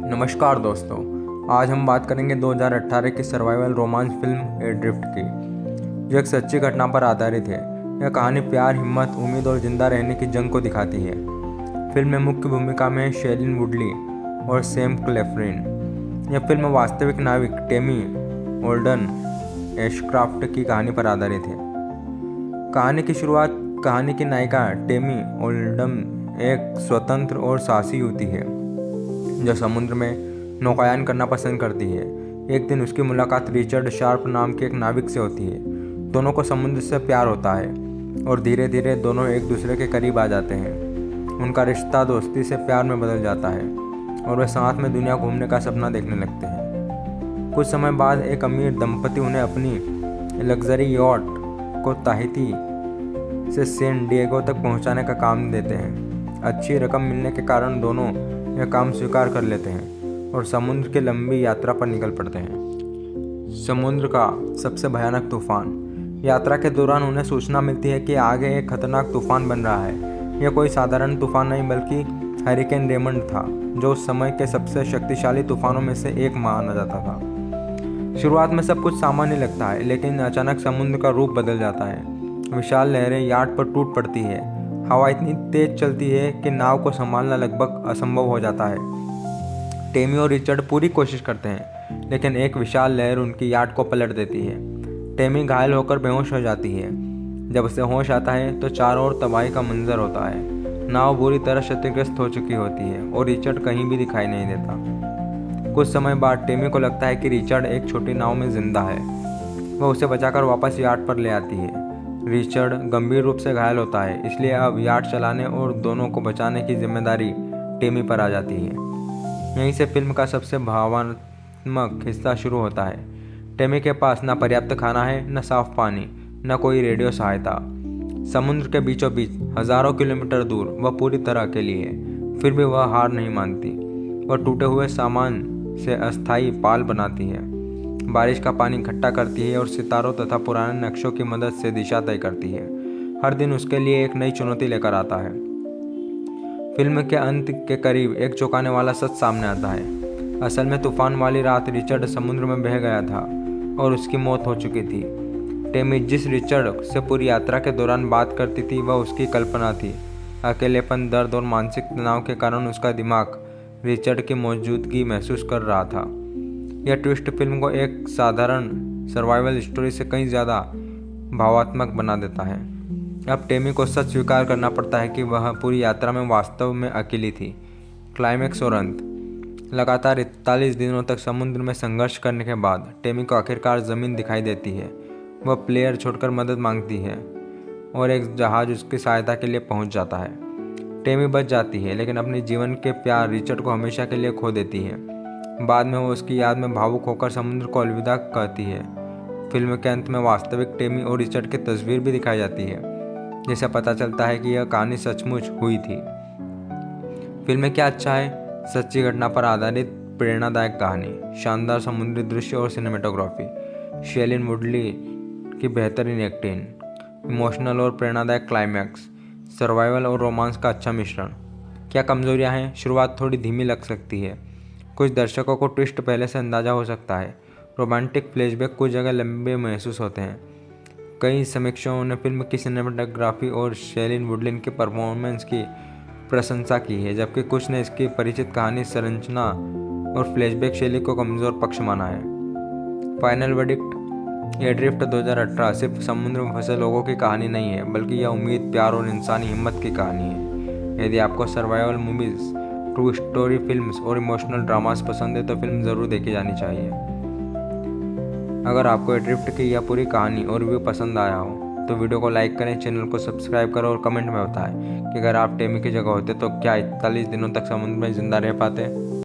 नमस्कार दोस्तों, आज हम बात करेंगे 2018 की सर्वाइवल रोमांस फिल्म एड्रिफ्ट की, जो एक सच्ची घटना पर आधारित है। यह कहानी प्यार, हिम्मत, उम्मीद और जिंदा रहने की जंग को दिखाती है। फिल्म में मुख्य भूमिका में शेलिन वुडली और सैम क्लेफलिन। यह फिल्म वास्तविक नाविक टेमी ओल्डन एशक्राफ्ट की कहानी पर आधारित है। कहानी की शुरुआत कहानी की नायिका टेमी ओल्डन एक स्वतंत्र और साहसी युवती है जो समुद्र में नौकायान करना पसंद करती है। एक दिन उसकी मुलाकात रिचर्ड शार्प नाम के एक नाविक से होती है। दोनों को समुद्र से प्यार होता है और धीरे धीरे दोनों एक दूसरे के करीब आ जाते हैं। उनका रिश्ता दोस्ती से प्यार में बदल जाता है और वे साथ में दुनिया घूमने का सपना देखने लगते हैं। कुछ समय बाद एक अमीर दंपति उन्हें अपनी लग्जरी यॉट को ताहिती से सैन डिएगो तक पहुंचाने का काम देते हैं। अच्छी रकम मिलने के कारण दोनों यह काम स्वीकार कर लेते हैं और समुद्र की लंबी यात्रा पर निकल पड़ते हैं। समुद्र का सबसे भयानक तूफान। यात्रा के दौरान उन्हें सूचना मिलती है कि आगे एक खतरनाक तूफान बन रहा है। यह कोई साधारण तूफान नहीं बल्कि हरिकेन रेमंड था, जो उस समय के सबसे शक्तिशाली तूफानों में से एक माना जाता था। शुरुआत में सब कुछ सामान्य लगता है, लेकिन अचानक समुद्र का रूप बदल जाता है। विशाल लहरें यार्ड पर टूट पड़ती है। हवा इतनी तेज चलती है कि नाव को संभालना लगभग असंभव हो जाता है। टेमी और रिचर्ड पूरी कोशिश करते हैं, लेकिन एक विशाल लहर उनकी याट को पलट देती है। टेमी घायल होकर बेहोश हो जाती है। जब उसे होश आता है तो चारों ओर तबाही का मंजर होता है। नाव बुरी तरह क्षतिग्रस्त हो चुकी होती है और रिचर्ड कहीं भी दिखाई नहीं देता। कुछ समय बाद टेमी को लगता है कि रिचर्ड एक छोटी नाव में जिंदा है। वह उसे बचाकर वापस याट पर ले आती है। रिचर्ड गंभीर रूप से घायल होता है, इसलिए अब याट चलाने और दोनों को बचाने की जिम्मेदारी टेमी पर आ जाती है। यहीं से फिल्म का सबसे भावनात्मक हिस्सा शुरू होता है। टेमी के पास न पर्याप्त खाना है, न साफ पानी, न कोई रेडियो सहायता। समुद्र के बीचों बीच हजारों किलोमीटर दूर वह पूरी तरह अकेली है। फिर भी वह हार नहीं मानती। वह टूटे हुए सामान से अस्थायी पाल बनाती है, बारिश का पानी इकट्ठा करती है और सितारों तथा पुराने नक्शों की मदद से दिशा तय करती है। हर दिन उसके लिए एक नई चुनौती लेकर आता है। फिल्म के अंत के करीब एक चौंकाने वाला सच सामने आता है। असल में तूफान वाली रात रिचर्ड समुद्र में बह गया था और उसकी मौत हो चुकी थी। टेमी जिस रिचर्ड से पूरी यात्रा के दौरान बात करती थी वह उसकी कल्पना थी। अकेलेपन, दर्द और मानसिक तनाव के कारण उसका दिमाग रिचर्ड की मौजूदगी महसूस कर रहा था। यह ट्विस्ट फिल्म को एक साधारण सर्वाइवल स्टोरी से कहीं ज़्यादा भावात्मक बना देता है। अब टेमी को सच स्वीकार करना पड़ता है कि वह पूरी यात्रा में वास्तव में अकेली थी। क्लाइमैक्स और अंत। लगातार 41 दिनों तक समुद्र में संघर्ष करने के बाद टेमी को आखिरकार ज़मीन दिखाई देती है। वह प्लेयर छोड़कर मदद मांगती है और एक जहाज़ उसकी सहायता के लिए पहुंच जाता है। टेमी बच जाती है, लेकिन अपने जीवन के प्यार रिचर्ड को हमेशा के लिए खो देती है। बाद में वो उसकी याद में भावुक होकर समुद्र को अलविदा कहती है। फिल्म के अंत में वास्तविक टेमी और रिचर्ड की तस्वीर भी दिखाई जाती है, जिससे पता चलता है कि यह कहानी सचमुच हुई थी। फिल्म में क्या अच्छा है? सच्ची घटना पर आधारित प्रेरणादायक कहानी, शानदार समुद्री दृश्य और सिनेमेटोग्राफी, शेलिन वुडली की बेहतरीन एक्टिंग, इमोशनल और प्रेरणादायक क्लाइमैक्स, सर्वाइवल और रोमांस का अच्छा मिश्रण। क्या कमजोरियां हैं? शुरुआत थोड़ी धीमी लग सकती है। कुछ दर्शकों को ट्विस्ट पहले से अंदाजा हो सकता है। रोमांटिक फ्लैशबैक कुछ जगह लंबे महसूस होते हैं। कई समीक्षकों ने फिल्म की सिनेमेटोग्राफी और शेलिन वुडलिन के परफॉर्मेंस की प्रशंसा की है, जबकि कुछ ने इसकी परिचित कहानी संरचना और फ्लैशबैक शैली को कमज़ोर पक्ष माना है। Final verdict. एड्रिफ्ट 2018 सिर्फ समुद्र में फंसे लोगों की कहानी नहीं है, बल्कि यह उम्मीद, प्यार और इंसानी हिम्मत की कहानी है। यदि आपको survival movies, true story films और इमोशनल ड्रामास पसंद है तो फिल्म ज़रूर देखी जानी चाहिए। अगर आपको एड्रिफ्ट की यह पूरी कहानी और रिव्यू पसंद आया हो तो वीडियो को लाइक करें, चैनल को सब्सक्राइब करें और कमेंट में बताएं कि अगर आप टेमी की जगह होते तो क्या 41 दिनों तक समुद्र में जिंदा रह पाते।